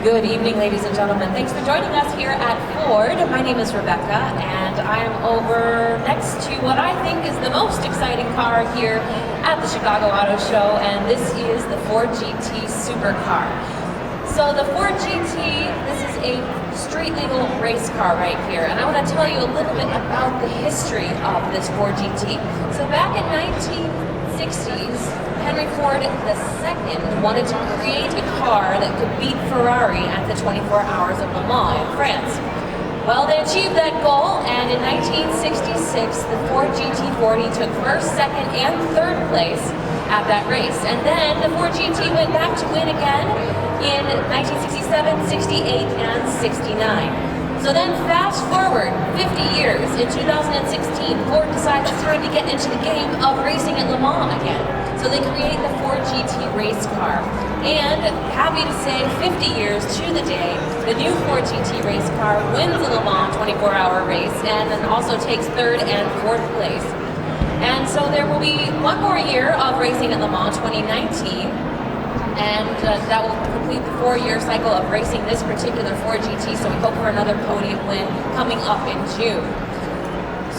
Good evening, ladies and gentlemen. Thanks for joining us here at Ford. My name is Rebecca, and I'm over next to what I think is the most exciting car here at the Chicago Auto Show, and this is the Ford GT Supercar. So the Ford GT, this is a street legal race car right here, and I want to tell you a little bit about the history of this Ford GT. So back in 1960s, Henry Ford II wanted to create a car that could beat Ferrari at the 24 Hours of Le Mans in France. Well, they achieved that goal, and in 1966, the Ford GT40 took first, second, and third place at that race. And then the Ford GT went back to win again in 1967, 68, and 69. So then fast forward 50 years, in 2016, Ford decides it's time to get into the game of racing at Le Mans again. So they create the Ford GT race car. And happy to say, 50 years to the day, the new Ford GT race car wins the Le Mans 24-hour race and then also takes third and fourth place. And so there will be one more year of racing at Le Mans 2019. And that will complete the 4-year cycle of racing this particular Ford GT, so we hope for another podium win coming up in June.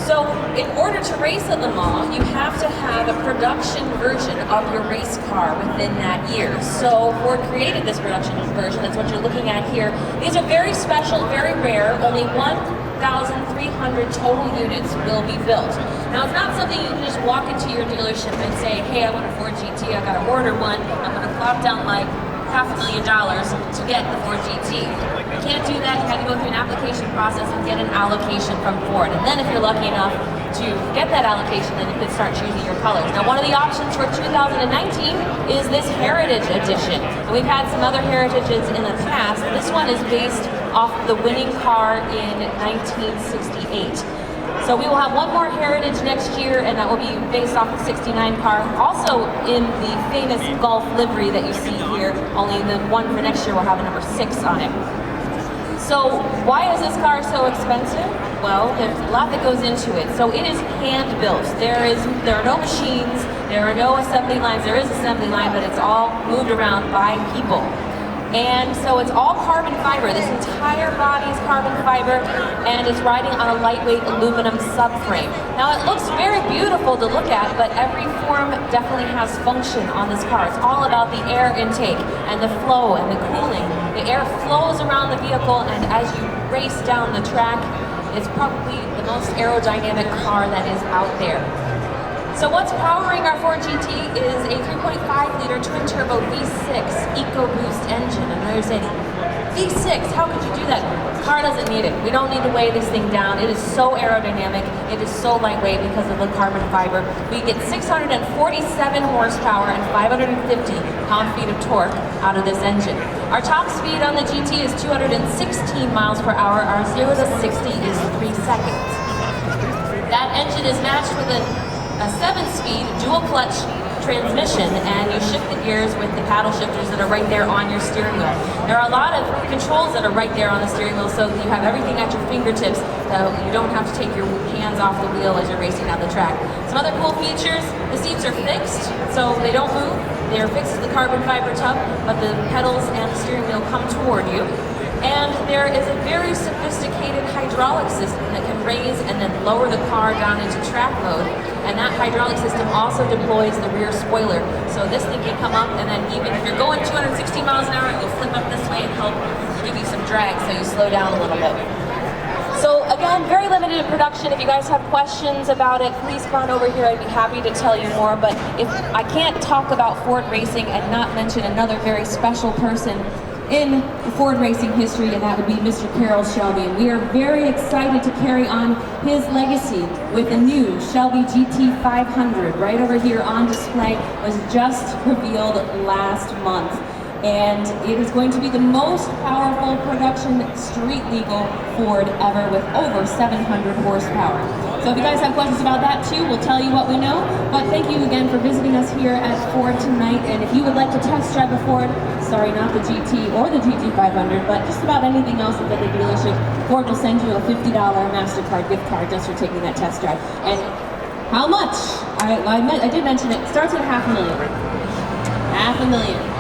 So in order to race at Le Mans, you have to have a production version of your race car within that year. So Ford created this production version, that's what you're looking at here. These are very special, very rare, only 1,300 total units will be built. Now, it's not something you can just walk into your dealership and say, hey, I want a Ford GT, I gotta order one, I'm gonna plop down like $500,000 to get the Ford GT. You can't do that, you have to go through an application process and get an allocation from Ford. And then if you're lucky enough to get that allocation, then you can start choosing your colors. Now, one of the options for 2019 is this Heritage Edition. And we've had some other Heritages in the past. This one is based off the winning car in 1968. So we will have one more Heritage next year, and that will be based off the 69 car. Also in the famous Golf livery that you see here, only the one for next year will have a number 6 on it. So why is this car so expensive? Well, there's a lot that goes into it. So it is hand-built. There are no machines, there are no assembly lines. There is assembly line, but it's all moved around by people. And so it's all carbon fiber. This entire body is carbon fiber, and it's riding on a lightweight aluminum subframe. Now, it looks very beautiful to look at, but every form definitely has function on this car. It's all about the air intake and the flow and the cooling. The air flows around the vehicle, and as you race down the track, it's probably the most aerodynamic car that is out there. So what's powering our Ford GT is a 3.5-liter twin-turbo V6 EcoBoost engine. And they're saying, V6, how could you do that? The car doesn't need it. We don't need to weigh this thing down. It is so aerodynamic. It is so lightweight because of the carbon fiber. We get 647 horsepower and 550 pound-feet of torque out of this engine. Our top speed on the GT is 216 miles per hour. Our 0 to 60 is 3 seconds. That engine is matched with a 7-speed dual-clutch transmission, and you shift the gears with the paddle shifters that are right there on your steering wheel. There are a lot of controls that are right there on the steering wheel, so you have everything at your fingertips, so you don't have to take your hands off the wheel as you're racing down the track. Some other cool features, the seats are fixed, so they don't move. They are fixed to the carbon fiber tub, but the pedals and the steering wheel come toward you. And there is a very sophisticated hydraulic system that can raise and then lower the car down into track mode. And that hydraulic system also deploys the rear spoiler. So this thing can come up, and then even if you're going 260 miles an hour, it will flip up this way and help give you some drag so you slow down a little bit. So again, very limited in production. If you guys have questions about it, please come on over here. I'd be happy to tell you more. But if I can't talk about Ford racing and not mention another very special person in the Ford racing history, and that would be Mr. Carroll Shelby. And we are very excited to carry on his legacy with a new Shelby GT500 right over here on display. Was just revealed last month. And it is going to be the most powerful production street legal Ford ever, with over 700 horsepower. So if you guys have questions about that too, we'll tell you what we know. But thank you again for visiting us here at Ford tonight. And if you would like to test drive a Ford, sorry, not the GT or the GT500, but just about anything else at the dealership, Ford will send you a $50 MasterCard gift card just for taking that test drive. And how much? I did mention it. Starts at $500,000. $500,000.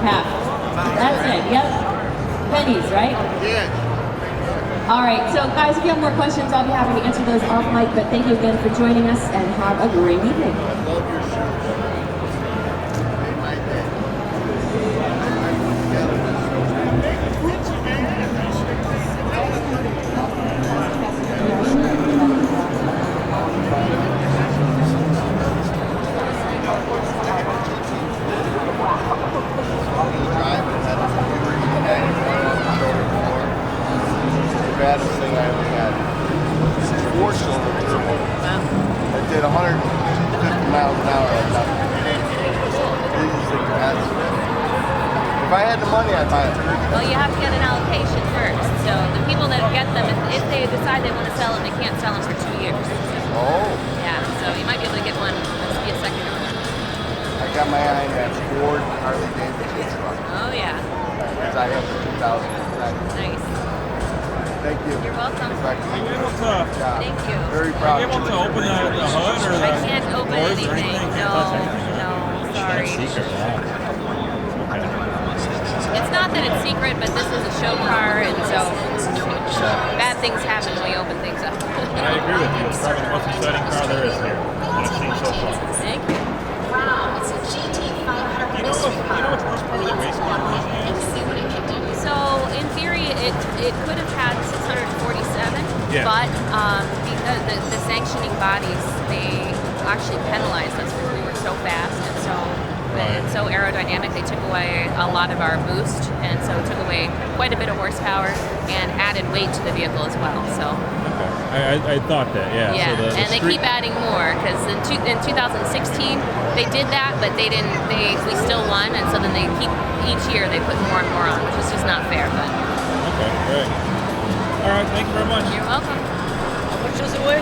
Half. That's it, yep. Pennies, right? Yeah. All right, so guys, if you have more questions, I'll be happy to answer those off mic, but thank you again for joining us and have a great evening. I love your shoes. They might be. I put together baddest thing I ever had. Four-cylinder turbo. I did 150 miles an hour at nothing. These things are absolute. If I had the money, I'd buy it. Well, you have to get an allocation first. So the people that get them, if they decide they want to sell them, they can't sell them for 2 years. Oh. Yeah, so you might be able to get one. Let's be a second owner. I got my eye on that Ford Harley Davidson truck. Oh, yeah. Because I have the 2007. Nice. Thank you. You're welcome. Back to you. Thank you. Very proud. Are you able to open the hood or I can't open doors or anything. Can't touch anything? No, sorry. Secret, yeah. It's not that it's secret, but this is a show car, and so bad things happen when we open things up. And I agree with you. It's probably the most exciting car there is here that I've seen so far. Thank you. Wow, it's a GT500 Do you know which horsepower the race car was? and see what it can do. So in theory, it could have had 647, Yeah. but because the sanctioning bodies, they actually penalized us because we were so fast and so aerodynamic. They took away a lot of our boost, and so it took away quite a bit of horsepower and added weight to the vehicle as well. So I thought that, yeah. yeah, So and they keep adding more because in 2016 they did that, but they didn't. We still won, and so then they keep each year they put more and more on, which is just not fair. But Okay, great. All right, thank you very much. you're welcome. How much does it weigh?